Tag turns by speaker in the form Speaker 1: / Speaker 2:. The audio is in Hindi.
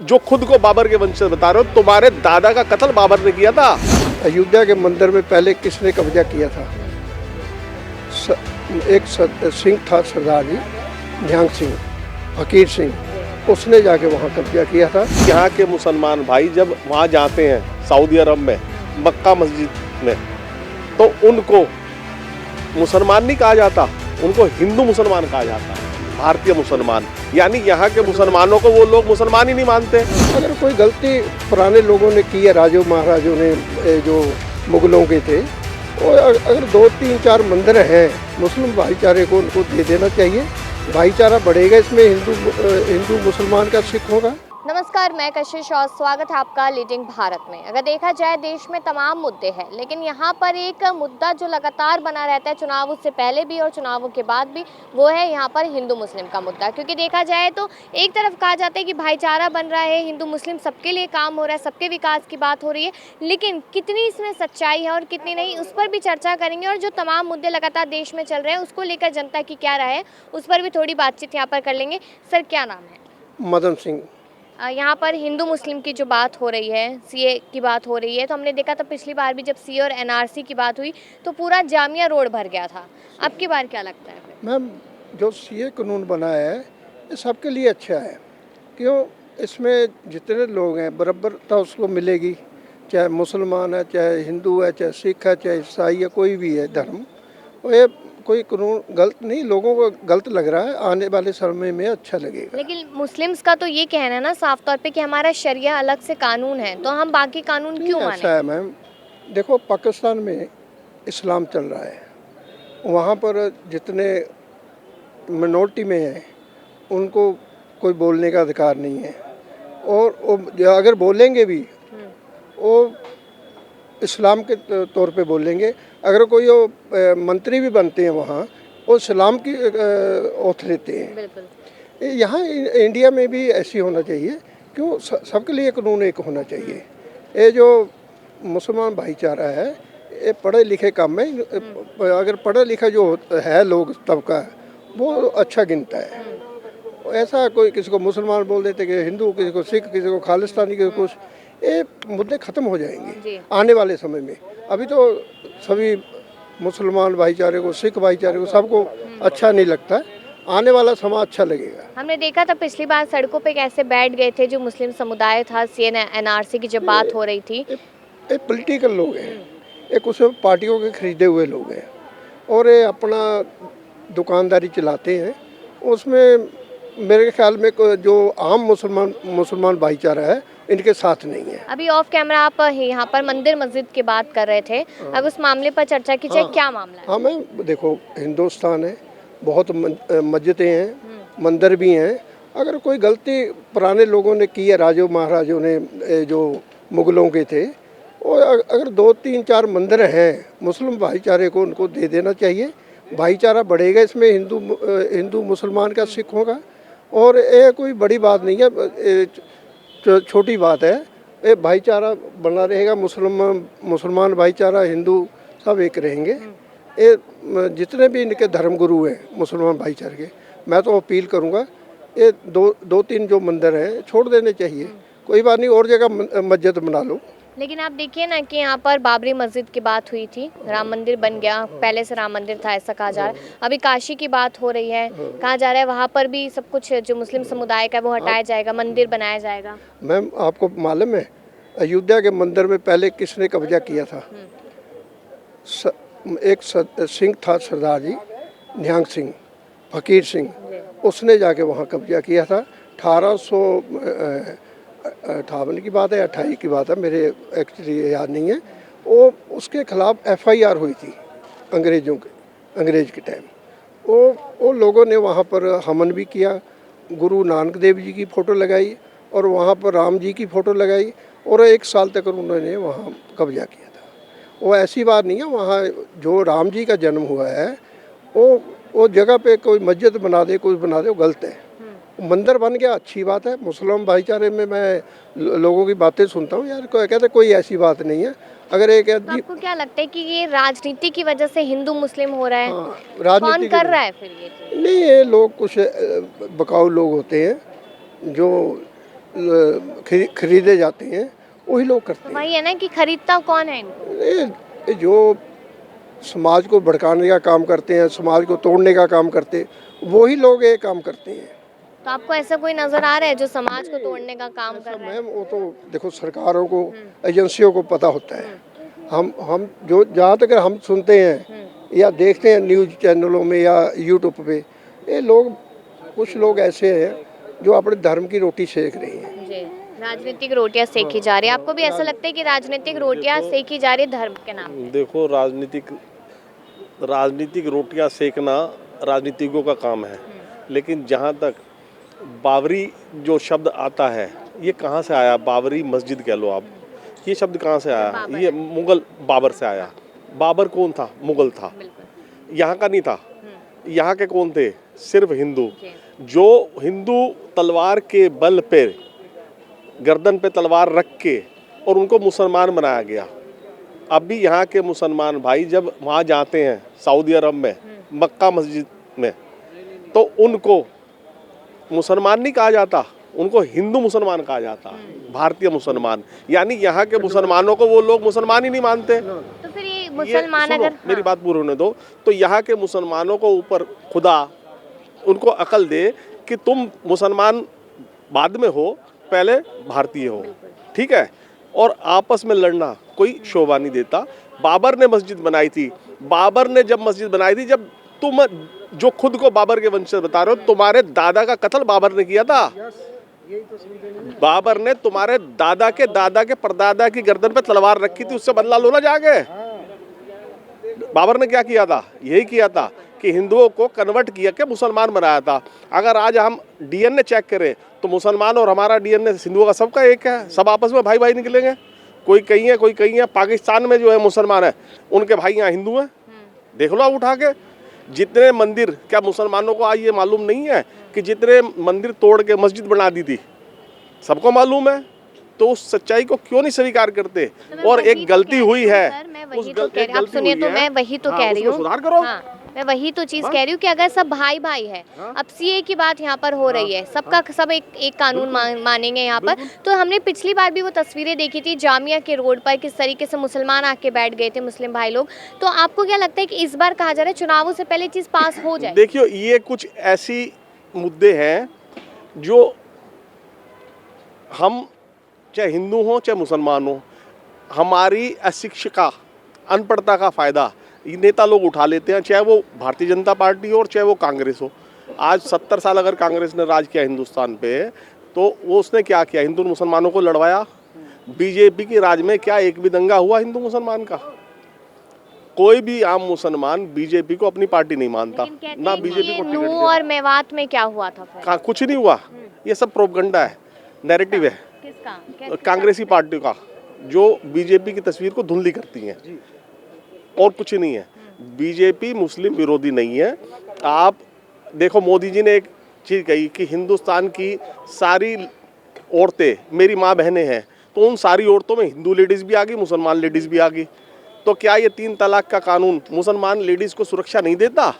Speaker 1: जो खुद को बाबर के वंशज बता रहे हो, तुम्हारे दादा का कत्ल बाबर ने किया था।
Speaker 2: अयोध्या के मंदिर में पहले किसने कब्जा किया था? एक सिंह था, सरदार जी निहंग सिंह, फकीर सिंह, उसने जाके वहाँ कब्जा किया था।
Speaker 1: यहाँ के मुसलमान भाई जब वहाँ जाते हैं सऊदी अरब में, मक्का मस्जिद में, तो उनको मुसलमान नहीं कहा जाता, उनको हिंदू मुसलमान कहा जाता है, भारतीय मुसलमान। यानी यहाँ के मुसलमानों को वो लोग मुसलमान ही नहीं मानते।
Speaker 2: अगर कोई गलती पुराने लोगों ने की है, राजों महाराजों ने, जो मुगलों के थे, और अगर 2-3-4 मंदिर हैं मुस्लिम भाईचारे को, उनको दे देना चाहिए। भाईचारा बढ़ेगा इसमें, हिंदू मुसलमान का, सिखों का।
Speaker 3: नमस्कार, मैं कशिश और स्वागत है आपका लीडिंग भारत में। अगर देखा जाए देश में तमाम मुद्दे हैं, लेकिन यहाँ पर एक मुद्दा जो लगातार बना रहता है चुनाव से पहले भी और चुनावों के बाद भी, वो है यहाँ पर हिंदू मुस्लिम का मुद्दा। क्योंकि देखा जाए तो एक तरफ कहा जाता है कि भाईचारा बन रहा है, हिंदू मुस्लिम सबके लिए काम हो रहा है, सबके विकास की बात हो रही है, लेकिन कितनी इसमें सच्चाई है और कितनी नहीं, उस पर भी चर्चा करेंगे। और जो तमाम मुद्दे लगातार देश में चल रहे हैं उसको लेकर जनता की क्या राय है, उस पर भी थोड़ी बातचीत यहाँ पर कर लेंगे। सर, क्या नाम है?
Speaker 2: मदन सिंह।
Speaker 3: यहाँ पर हिंदू मुस्लिम की जो बात हो रही है, सीए की बात हो रही है, तो हमने देखा था पिछली बार भी जब सीए और एनआरसी की बात हुई तो पूरा जामिया रोड भर गया था। अब की बार क्या लगता है?
Speaker 2: मैम, जो सीए कानून बना है ये सबके लिए अच्छा है। क्यों? इसमें जितने लोग हैं बराबरता उसको मिलेगी, चाहे मुसलमान है, चाहे हिंदू है, चाहे सिख है, चाहे ईसाई है, कोई भी है धर्म। और ये कोई कानून गलत नहीं, लोगों को गलत लग रहा है, आने वाले समय में अच्छा लगेगा।
Speaker 3: लेकिन मुस्लिम्स का तो ये कहना है ना साफ तौर पे कि हमारा शरिया अलग से कानून है, तो हम बाकी कानून क्यों माने?
Speaker 2: ऐसा है मैम, देखो पाकिस्तान में इस्लाम चल रहा है, वहाँ पर जितने मिनोरिटी में हैं उनको कोई बोलने का अधिकार नहीं है, और वो अगर बोलेंगे भी वो इस्लाम के तौर पे बोलेंगे। अगर कोई वो मंत्री भी बनते हैं वहाँ, वो इस्लाम की ओथ लेते हैं।
Speaker 3: बिल्कुल।
Speaker 2: यहाँ इंडिया में भी ऐसी होना चाहिए। क्यों? सबके लिए कानून एक होना चाहिए। ये जो मुसलमान भाईचारा है ये पढ़े लिखे कम है, अगर पढ़ा लिखा जो है लोग तबका वो अच्छा गिनता है। ऐसा कोई किसी को मुसलमान बोल देते कि हिंदू, किसी को सिख, किसी को खालिस्तानी, किसी को कुछ, ये मुद्दे ख़त्म हो जाएंगे आने वाले समय में। अभी तो सभी मुसलमान भाईचारे को, सिख भाईचारे को, सबको अच्छा नहीं लगता। आने वाला समय अच्छा लगेगा।
Speaker 3: हमने देखा था पिछली बार सड़कों पे कैसे बैठ गए थे जो मुस्लिम समुदाय था, सीए एनआरसी की जब बात हो रही थी।
Speaker 2: ये पॉलिटिकल लोग हैं, ये कुछ पार्टियों के खरीदे हुए लोग हैं, और ये अपना दुकानदारी चलाते हैं। उसमें मेरे ख्याल में जो आम मुसलमान भाईचारा है इनके साथ नहीं है।
Speaker 3: अभी ऑफ कैमरा आप यहाँ पर मंदिर मस्जिद की बात कर रहे थे, अब उस मामले पर चर्चा कीजिए। क्या मामला है?
Speaker 2: हाँ मैम, देखो हिंदुस्तान है, बहुत मस्जिदें हैं, मंदिर भी हैं। अगर कोई गलती पुराने लोगों ने की है, राजों महाराजों ने, जो मुगलों के थे, और अगर 2-3-4 मंदिर हैं मुस्लिम भाईचारे को, उनको दे देना चाहिए। भाईचारा बढ़ेगा इसमें, हिंदू मुसलमान का, सिखों का। और ये कोई बड़ी बात नहीं है, छोटी बात है। ये भाईचारा बना रहेगा, मुसलमान भाईचारा, हिंदू सब एक रहेंगे। ये जितने भी इनके धर्मगुरु हैं मुसलमान भाईचारे के, मैं तो अपील करूंगा ये 2-3 जो मंदिर हैं छोड़ देने चाहिए। कोई बात नहीं, और जगह मस्जिद बना लो।
Speaker 3: लेकिन आप देखिए ना कि यहाँ पर बाबरी मस्जिद की बात हुई थी, राम मंदिर बन गया, पहले से राम मंदिर था ऐसा कहा जा रहा है। अभी काशी की बात हो रही है, कहा जा रहा है वहाँ पर भी सब कुछ जो मुस्लिम समुदाय का वो हटाया जाएगा, मंदिर बनाया जाएगा।
Speaker 2: मैम, आपको मालूम है अयोध्या के मंदिर में पहले किसने कब्जा किया था? एक सिंह था, सरदार जी निहंग सिंह, फकीर सिंह, उसने जाके वहाँ कब्जा किया था। 1858 की बात है, 28 की बात है, मेरे एक्चुअली याद नहीं है। वो उसके खिलाफ FIR हुई थी अंग्रेज के टाइम। वो लोगों ने वहाँ पर हमन भी किया, गुरु नानक देव जी की फ़ोटो लगाई और वहाँ पर राम जी की फ़ोटो लगाई, और 1 साल तक उन्होंने वहाँ कब्जा किया था। वो ऐसी बात नहीं है, वहाँ जो राम जी का जन्म हुआ है वो जगह पे कोई मस्जिद बना दे, कुछ बना दे, वो गलत है। मंदिर बन गया, अच्छी बात है। मुस्लिम भाईचारे में मैं लोगों की बातें सुनता हूँ, यार कहते कोई ऐसी बात नहीं है। अगर एक
Speaker 3: तो आपको क्या लगता है कि ये राजनीति की वजह से हिंदू मुस्लिम हो रहा है?
Speaker 2: राजनीति
Speaker 3: कौन कर रहा है फिर ये?
Speaker 2: नहीं, ये लोग कुछ बकाऊ लोग होते हैं जो खरीदे जाते हैं वही लोग करते हैं।
Speaker 3: वही है ना कि खरीदता कौन है इनको?
Speaker 2: ये जो समाज को भड़काने का काम करते हैं, समाज को तोड़ने का काम करते हैं, वही लोग ये काम करते हैं।
Speaker 3: तो आपको ऐसा कोई नजर आ रहा है जो समाज को तोड़ने का काम कर रहा है?
Speaker 2: मैम वो तो देखो सरकारों को, एजेंसियों को पता होता है। हम जो जहाँ तक हम सुनते हैं या देखते हैं न्यूज़ चैनलों में या यूट्यूब पे, ये लोग, कुछ लोग ऐसे हैं जो अपने धर्म की रोटी सेक रहे हैं।
Speaker 3: जी, राजनीतिक रोटियां सेकी जा रही है। आपको भी ऐसा लगता है कि राजनीतिक रोटियां सेकी जा रही है धर्म के नाम पे?
Speaker 1: देखो, राजनीतिक रोटियां सेकना राजनीतिकों का काम है, लेकिन जहाँ तक बाबरी जो शब्द आता है, ये कहाँ से आया? बाबरी मस्जिद कह लो आप, ये शब्द कहाँ से आया? ये मुगल बाबर से आया। बाबर कौन था? मुगल था, यहाँ का नहीं था। यहाँ के कौन थे? सिर्फ हिंदू। जो हिंदू तलवार के बल पे, गर्दन पे तलवार रख के, और उनको मुसलमान बनाया गया। अब भी यहाँ के मुसलमान भाई जब वहाँ जाते हैं सऊदी अरब में, मक्का मस्जिद में, तो उनको मुसलमान नहीं कहा जाता, उनको हिंदू मुसलमान कहा जाता, भारतीय मुसलमान। यानी यहाँ के मुसलमानों को वो लोग मुसलमान ही नहीं मानते।
Speaker 3: तो फिर ये मुसलमान अगर
Speaker 1: मेरी बात पूरी होने दो, तो यहाँ के मुसलमानों को ऊपर खुदा उनको अकल दे कि तुम मुसलमान बाद में हो, पहले भारतीय हो, ठीक है? और आपस में लड़ना कोई शोभा नहीं देता। बाबर ने मस्जिद बनाई थी। बाबर ने जब मस्जिद बनाई थी, जब तुम जो खुद को बाबर के वंशज बता रहे हो, तुम्हारे दादा का कत्ल बाबर ने किया था। बाबर ने तुम्हारे दादा के परदादा की गर्दन पे तलवार रखी थी, उससे बदला लो ना जाके। बाबर ने क्या किया था? यही किया था कि हिंदुओं को कन्वर्ट किया के मुसलमान बनाया था। अगर आज हम डीएनए चेक करें तो मुसलमान और हमारा डीएनए हिंदुओं का सबका एक है, सब आपस में भाई भाई निकलेंगे। कोई कहीं है, कोई कहीं है। पाकिस्तान में जो है मुसलमान है, उनके भाई यहाँ हिंदू हैं, देख लो आप उठा के। जितने मंदिर, क्या मुसलमानों को आज ये मालूम नहीं है कि जितने मंदिर तोड़ के मस्जिद बना दी थी? सबको मालूम है। तो उस सच्चाई को क्यों नहीं स्वीकार करते?
Speaker 3: तो
Speaker 1: और एक गलती हुई है,
Speaker 3: आप सुनिए, तो मैं वही तो कह रही हूँ,
Speaker 1: सुधार करो।
Speaker 3: मैं वही तो चीज कह रही हूँ कि अगर सब भाई भाई है, अब सीए की बात यहाँ पर हो रही है, सबका सब एक कानून मानेंगे यहाँ पर। तो हमने पिछली बार भी वो तस्वीरें देखी थी जामिया के रोड पर, किस तरीके से मुसलमान आके बैठ गए थे, मुस्लिम भाई लोग। तो आपको क्या लगता है कि इस बार कहा जा रहा है चुनावों से पहले चीज पास हो जाए?
Speaker 1: देखियो, ये कुछ ऐसी मुद्दे हैं जो हम, चाहे हिंदू हो चाहे मुसलमान हो, हमारी अशिक्षा, अनपढ़ता का फायदा ये नेता लोग उठा लेते हैं, चाहे वो भारतीय जनता पार्टी हो और चाहे वो कांग्रेस हो। आज 70 साल अगर कांग्रेस ने राज किया हिंदुस्तान पे, तो वो उसने क्या किया? हिंदू मुसलमानों को लड़वाया। बीजेपी के राज में क्या एक भी दंगा हुआ हिंदू मुसलमान का? कोई भी आम मुसलमान बीजेपी को अपनी पार्टी नहीं मानता, ना बीजेपी को टिकट
Speaker 3: नूह और मेवात में क्या हुआ था फिर?
Speaker 1: कुछ नहीं हुआ। ये सब प्रोपगंडा है, नैरेटिव है
Speaker 3: किसका?
Speaker 1: कांग्रेसी पार्टी का, जो बीजेपी की तस्वीर को धुंधली करती हैं, और कुछ नहीं है। बीजेपी मुस्लिम विरोधी नहीं है। आप देखो, मोदी जी ने एक चीज़ कही कि हिंदुस्तान की सारी औरतें मेरी माँ बहनें हैं, तो उन सारी औरतों में हिंदू लेडीज़ भी आ गई, मुसलमान लेडीज़ भी आ गई। तो क्या ये 3 तलाक का कानून मुसलमान लेडीज़ को सुरक्षा नहीं देता?